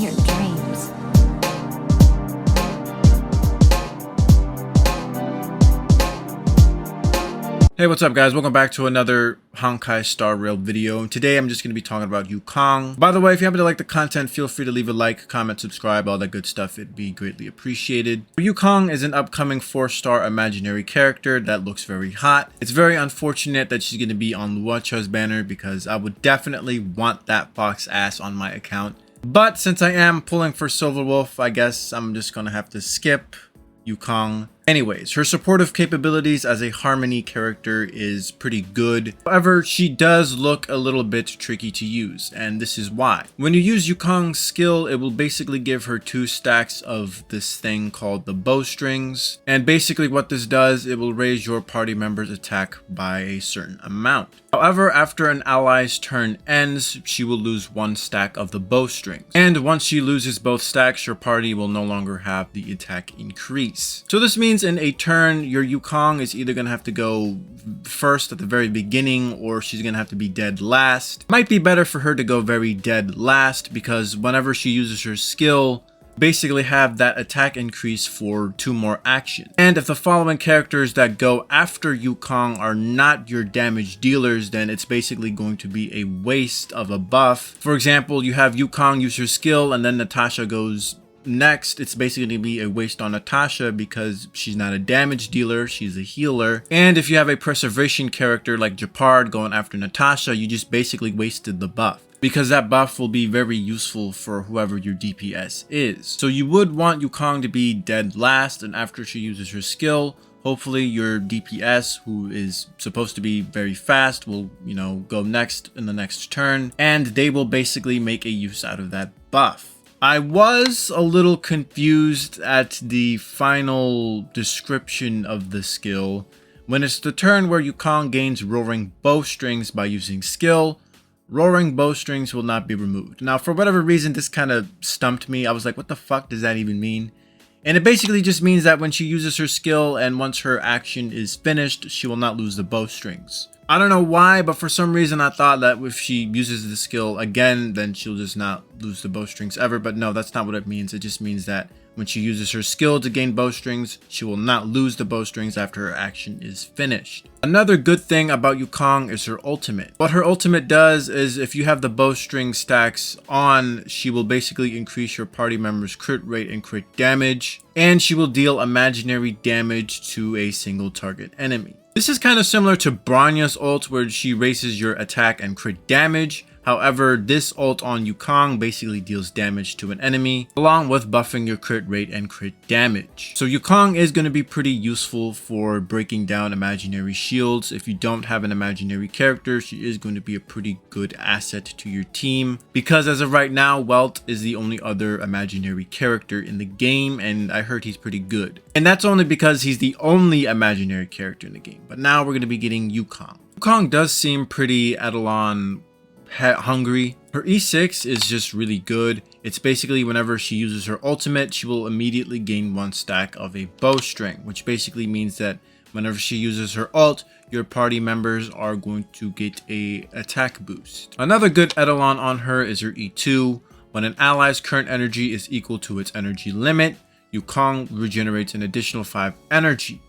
your dreams. Hey, what's up guys? Welcome back to another Honkai Star Rail video. Today I'm just going to be talking about Yukong. By the way, if you happen to like the content, feel free to leave a like, comment, subscribe, all that good stuff. It'd be greatly appreciated. Yukong is an upcoming 4-star imaginary character that looks very hot. It's very unfortunate that she's going to be on Luocha's banner because I would definitely want that fox ass on my account. But since I am pulling for Silver Wolf, I guess I'm just going to have to skip Yukong. Anyways, her supportive capabilities as a Harmony character is pretty good. However, she does look a little bit tricky to use, and this is why. When you use Yukong's skill, it will basically give her 2 stacks of this thing called the bowstrings. And basically what this does, it will raise your party member's attack by a certain amount. However, after an ally's turn ends, she will lose 1 stack of the bowstrings. And once she loses both stacks, your party will no longer have the attack increase. So this means in a turn, your Yukong is either going to have to go first at the very beginning, or she's going to have to be dead last. Might be better for her to go very dead last, because whenever she uses her skill, basically have that attack increase for 2 more actions. And if the following characters that go after Yukong are not your damage dealers, then it's basically going to be a waste of a buff. For example, you have Yukong use her skill and then Natasha goes next. It's basically going to be a waste on Natasha because she's not a damage dealer, she's a healer. And if you have a preservation character like Japard going after Natasha, you just basically wasted the buff, because that buff will be very useful for whoever your DPS is. So you would want Yukong to be dead last, and after she uses her skill, hopefully your DPS, who is supposed to be very fast, will, go next in the next turn, and they will basically make a use out of that buff. I was a little confused at the final description of the skill. When it's the turn where Yukong gains roaring bowstrings by using skill, roaring bowstrings will not be removed. Now, for whatever reason, this kind of stumped me. I was like, what the fuck does that even mean? And it basically just means that when she uses her skill and once her action is finished, she will not lose the bowstrings. I don't know why, but for some reason I thought that if she uses the skill again, then she'll just not lose the bowstrings ever. But no, that's not what it means. It just means that when she uses her skill to gain bowstrings, she will not lose the bowstrings after her action is finished. Another good thing about Yukong is her ultimate. What her ultimate does is if you have the bowstring stacks on, she will basically increase your party members' crit rate and crit damage, and she will deal imaginary damage to a single target enemy. This is kind of similar to Bronya's ult, where she raises your attack and crit damage. However, this ult on Yukong basically deals damage to an enemy, along with buffing your crit rate and crit damage. So Yukong is going to be pretty useful for breaking down imaginary shields. If you don't have an imaginary character, she is going to be a pretty good asset to your team, because as of right now, Welt is the only other imaginary character in the game, and I heard he's pretty good. And that's only because he's the only imaginary character in the game. But now we're going to be getting Yukong. Yukong does seem pretty Eidolon hungry. Her E6 is just really good. It's basically whenever she uses her ultimate, she will immediately gain 1 stack of a bowstring, which basically means that whenever she uses her ult, your party members are going to get a attack boost. Another good Eidolon on her is her E2. When an ally's current energy is equal to its energy limit, Yukong regenerates an additional 5 energy.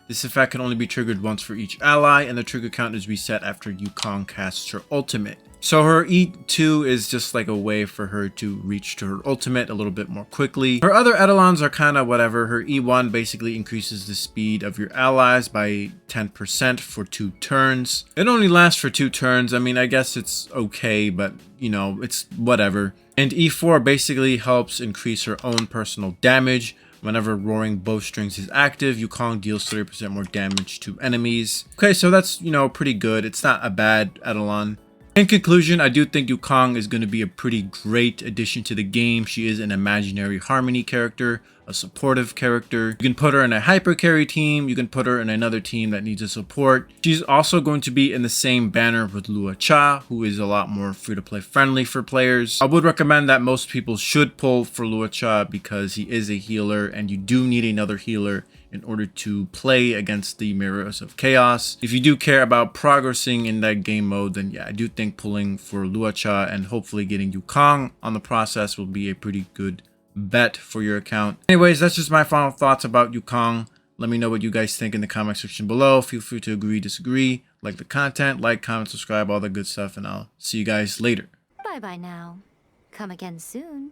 This effect can only be triggered once for each ally, and the trigger count is reset after Yukong casts her ultimate. So her E2 is just like a way for her to reach to her ultimate a little bit more quickly. Her other Eidolons are kind of whatever. Her E1 basically increases the speed of your allies by 10% for 2 turns. It only lasts for 2 turns. I mean, I guess it's okay, but it's whatever. And E4 basically helps increase her own personal damage. Whenever roaring bowstrings is active, Yukong deals 30% more damage to enemies. Okay, so that's, pretty good. It's not a bad Eidolon. In conclusion, I do think Yukong is going to be a pretty great addition to the game. She is an imaginary Harmony character, a supportive character. You can put her in a hyper carry team. You can put her in another team that needs a support. She's also going to be in the same banner with Lua Cha, who is a lot more free-to-play friendly for players. I would recommend that most people should pull for Lua Cha because he is a healer, and you do need another healer in order to play against the Mirrors of Chaos. If you do care about progressing in that game mode, then yeah, I do think pulling for Lua Cha and hopefully getting Yukong on the process will be a pretty good bet for your account. Anyways, that's just my final thoughts about Yukong. Let me know what you guys think in the comment section below. Feel free to agree, disagree, like the content, like, comment, subscribe, all that good stuff, and I'll see you guys later. Bye bye now. Come again soon.